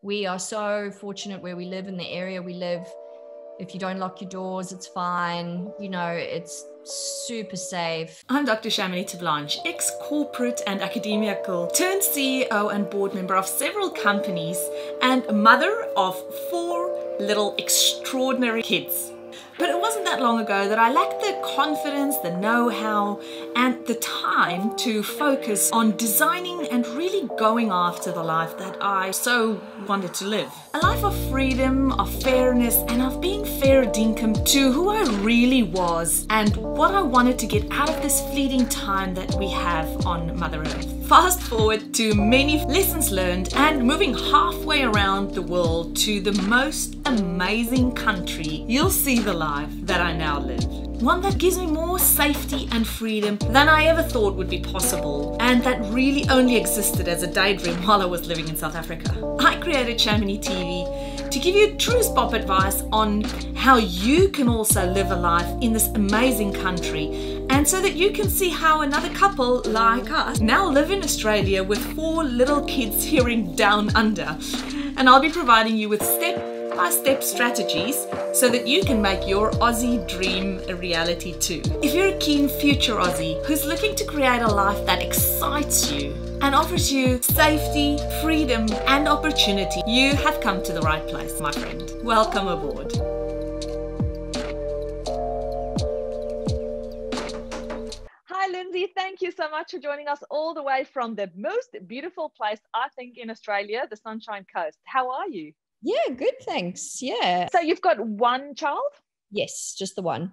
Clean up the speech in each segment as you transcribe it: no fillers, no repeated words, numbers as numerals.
We are so fortunate where we live, in the area we live. If you don't lock your doors, it's fine. You know, it's super safe. I'm Dr. Chamonix, ex-corporate and academical turned CEO and board member of several companies and mother of 4 little extraordinary kids. But it wasn't that long ago that I lacked the confidence, the know-how, and the time to focus on designing and really going after the life that I so wanted to live. A life of freedom, of fairness, and of being fair dinkum to who I really was and what I wanted to get out of this fleeting time that we have on Mother Earth. Fast forward to many lessons learned and moving halfway around the world to the most amazing country, you'll see the life that I now live. One that gives me more safety and freedom than I ever thought would be possible, and that really only existed as a daydream while I was living in South Africa. I created Chamonix TV to give you true spot advice on how you can also live a life in this amazing country, and so that you can see how another couple like us now live in Australia with 4 little kids here in Down Under. And I'll be providing you with step-by-step strategies so that you can make your Aussie dream a reality too. If you're a keen future Aussie who's looking to create a life that excites you and offers you safety, freedom, and opportunity, you have come to the right place, my friend. Welcome aboard. Hi, Linzi. Thank you so much for joining us all the way from the most beautiful place, I think, in Australia, the Sunshine Coast. How are you? Yeah, good, thanks. Yeah. So you've got one child? Yes, just the one.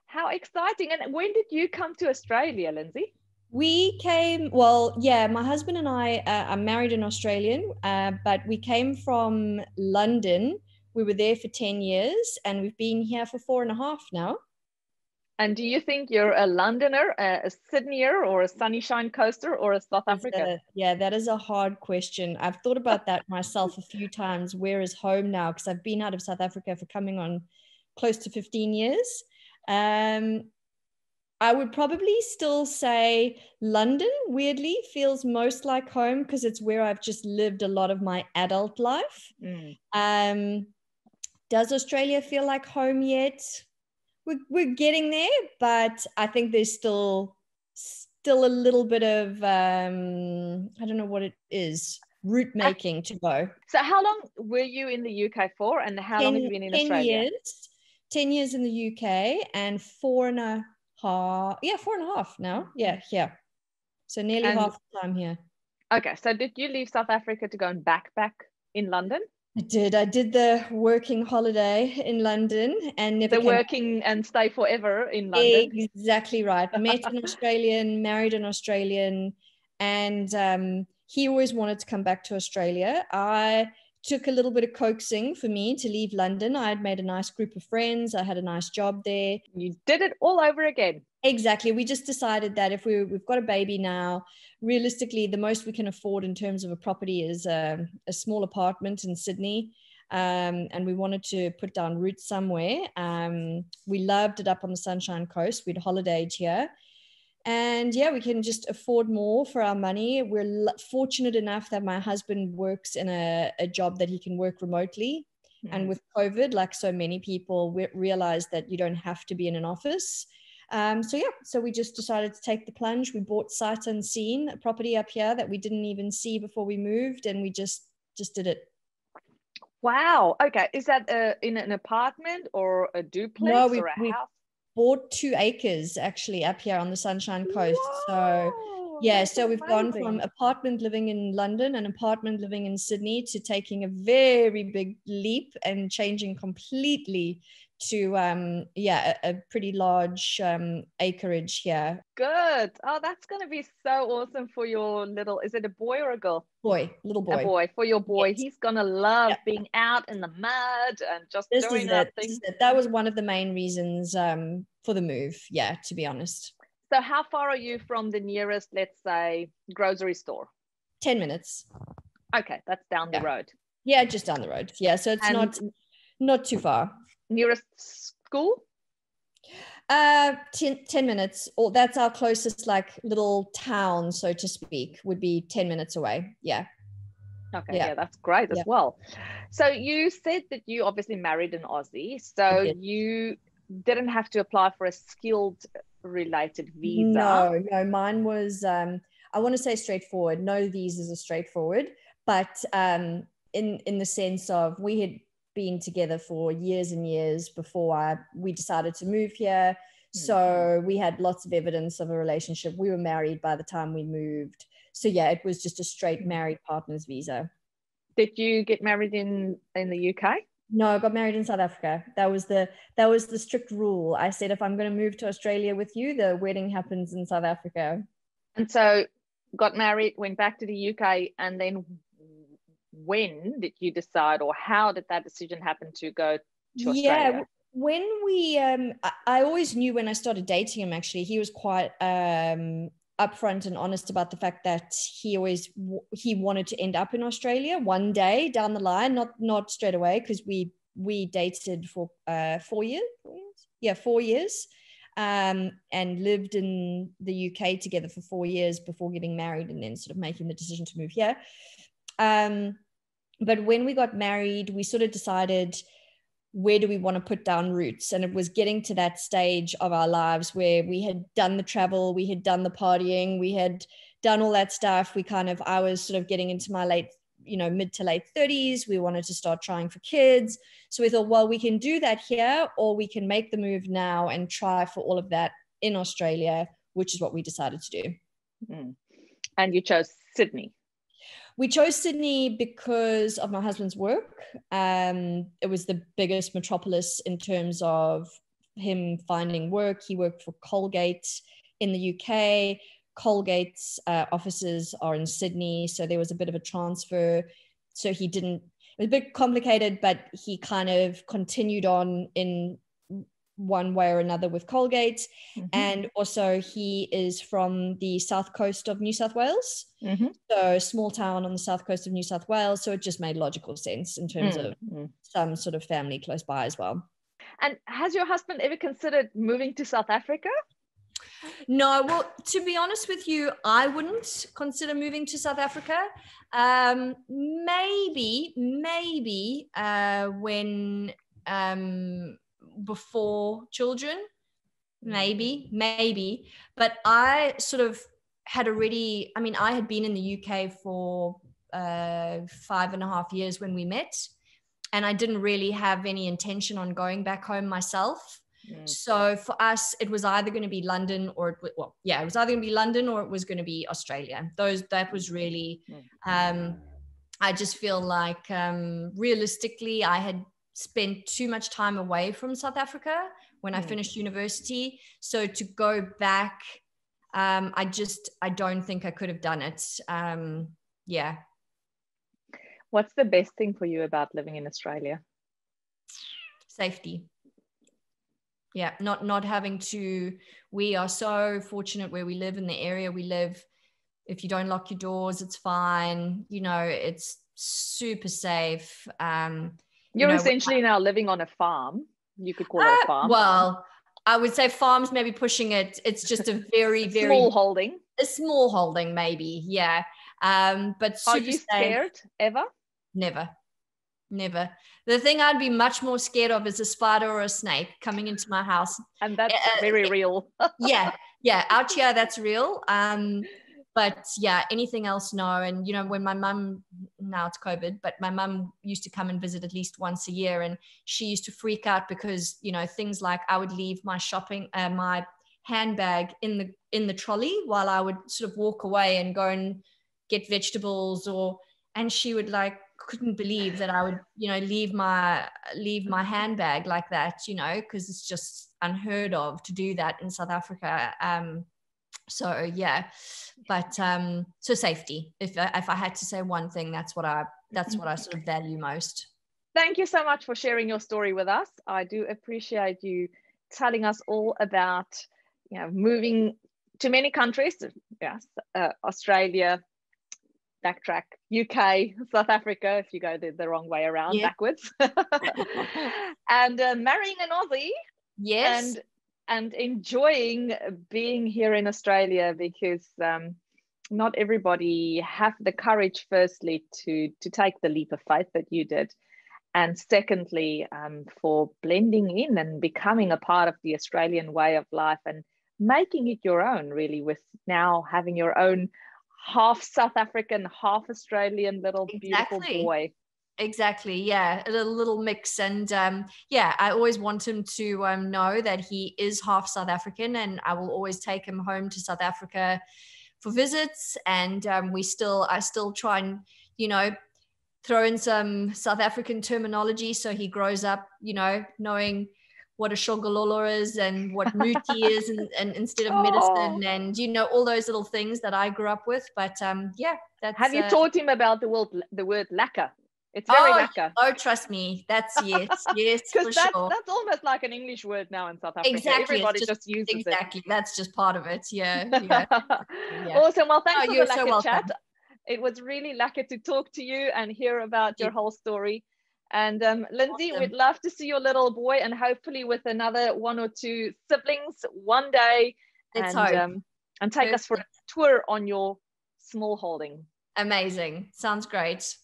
How exciting. And when did you come to Australia, Linzi? We came, well, yeah, my husband and I are married in Australian, but we came from London. We were there for 10 years and we've been here for 4.5 now. And do you think you're a Londoner, a Sydneyer, or a Sunshine Coaster, or a South Africa? Yeah, that is a hard question. I've thought about that myself a few times. Where is home now? Because I've been out of South Africa for coming on close to 15 years. I would probably still say London, weirdly, feels most like home because it's where I've just lived a lot of my adult life. Does Australia feel like home yet? We're getting there, but I think there's still a little bit of, I don't know what it is, route making to go. So how long were you in the UK for, and how long have you been in Australia? 10 years in the UK and 4.5 now. Yeah. So nearly half the time here. Okay, so did you leave South Africa to go and backpack in London? I did the working holiday in London and never working and stay forever in London. Exactly right. Met an Australian, married an Australian, and he always wanted to come back to Australia. I took a little bit of coaxing for me to leave London. I had made a nice group of friends. I had a nice job there. You did it all over again. Exactly. We just decided that if we've got a baby now, realistically, the most we can afford in terms of a property is a small apartment in Sydney. And we wanted to put down roots somewhere. We loved it up on the Sunshine Coast. We'd holidayed here. And yeah, we can just afford more for our money. We're fortunate enough that my husband works in a job that he can work remotely. And with COVID, like so many people, we realized that you don't have to be in an office. So we just decided to take the plunge. We bought sight unseen, a property up here that we didn't even see before we moved, and we just did it. Wow. Okay. Is that in an apartment or a duplex or a house? Bought 2 acres actually up here on the Sunshine Coast. Whoa, so yeah, so we've gone from apartment living in London and apartment living in Sydney to taking a very big leap and changing completely to a pretty large acreage here. Good. Oh, that's going to be so awesome for your little, is it a boy or a girl? Little boy. A boy, for your boy. Yes. He's going to love being out in the mud and just doing that thing. That was one of the main reasons for the move, to be honest. So how far are you from the nearest, let's say, grocery store? 10 minutes. Okay, that's down the road. Yeah, just down the road. Yeah, so it's not too far. Nearest school? 10 minutes, or that's our closest like little town, so to speak, would be 10 minutes away. Yeah. Okay, yeah, that's great as well. So you said that you obviously married an Aussie, so you didn't have to apply for a skilled related visa. No, mine was, I want to say straightforward. No visas are straightforward, but in the sense of we had been together for years and years before we decided to move here. So we had lots of evidence of a relationship. We were married by the time we moved. So yeah, it was just a straight married partner's visa. Did you get married in the UK? No, I got married in South Africa. That was the strict rule. I said, if I'm going to move to Australia with you, the wedding happens in South Africa. And so got married, went back to the UK, and then when did you decide, or how did that decision happen to go to Australia? Yeah, when we, I always knew when I started dating him, actually, he was quite upfront and honest about the fact that he wanted to end up in Australia one day down the line, not straight away, because we dated for 4 years. 4 years, and lived in the UK together for 4 years before getting married and then sort of making the decision to move here. But when we got married, we sort of decided, where do we want to put down roots? And it was getting to that stage of our lives where we had done the travel, we had done the partying, we had done all that stuff. I was sort of getting into my mid to late 30s. We wanted to start trying for kids. So we thought, well, we can do that here, or we can make the move now and try for all of that in Australia, which is what we decided to do. And you chose Sydney. We chose Sydney because of my husband's work. It was the biggest metropolis in terms of him finding work. He worked for Colgate in the UK. Colgate's offices are in Sydney, so there was a bit of a transfer. So it was a bit complicated, but he kind of continued on in one way or another with Colgate. And also he is from the south coast of New South Wales. So small town on the south coast of New South Wales. So it just made logical sense in terms of some sort of family close by as well. And has your husband ever considered moving to South Africa? No, well, to be honest with you, I wouldn't consider moving to South Africa. Maybe when before children, maybe. But I sort of had already, I had been in the UK for 5.5 years when we met, and I didn't really have any intention on going back home myself. So for us, it was either going to be London it was either going to be London or it was going to be Australia. That was really, I just feel like realistically, I had spent too much time away from South Africa when I finished university. So to go back, I don't think I could have done it. What's the best thing for you about living in Australia? Safety. Yeah, not having to, we are so fortunate where we live, in the area we live. If you don't lock your doors, it's fine. It's super safe. You're essentially now living on a farm. You could call it a farm. Well, I would say farm's maybe pushing it. It's just a very, very small holding. A small holding, maybe. Yeah. But super are you scared ever? Never. The thing I'd be much more scared of is a spider or a snake coming into my house. And that's very real. Yeah. Out here, that's real. But yeah, anything else, no. And, when my mum, now it's COVID, but my mum used to come and visit at least once a year, and she used to freak out because, things like I would leave my my handbag in the trolley while I would sort of walk away and go and get vegetables, and she would couldn't believe that I would, leave my handbag like that, because it's just unheard of to do that in South Africa. So yeah, but so safety. If I had to say one thing, that's what I sort of value most. Thank you so much for sharing your story with us. I do appreciate you telling us all about, moving to many countries. Yes, Australia, backtrack, UK, South Africa, if you go the wrong way around, backwards, and marrying an Aussie. Yes. And enjoying being here in Australia, because not everybody have the courage, firstly, to take the leap of faith that you did. And secondly, for blending in and becoming a part of the Australian way of life and making it your own, really, with now having your own half South African, half Australian little beautiful boy. Exactly. Yeah. A little mix. And yeah, I always want him to know that he is half South African, and I will always take him home to South Africa for visits. And I still try and, you know, throw in some South African terminology so he grows up, you know, knowing what a shogololo is and what muti is, and instead of medicine, and, you know, all those little things that I grew up with. But yeah, that's. Have you taught him about the word lekker? It's very lekker. Oh, trust me, that's yes, for sure. That's almost like an English word now in South Africa. Exactly, everybody just uses it. Exactly, that's just part of it. Yeah. Awesome. Well, thanks for the lekker chat. It was really lekker to talk to you and hear about your whole story. And Linzi, awesome. We'd love to see your little boy, and hopefully with another 1 or 2 siblings one day. Let's hope. And take us for a tour on your small holding. Amazing. Sounds great.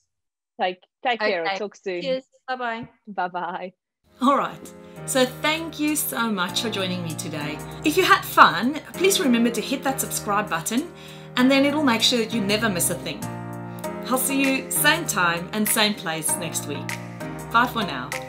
Take care. Okay. Talk soon. Cheers. Bye-bye. Bye-bye. All right. So thank you so much for joining me today. If you had fun, please remember to hit that subscribe button, and then it'll make sure that you never miss a thing. I'll see you same time and same place next week. Bye for now.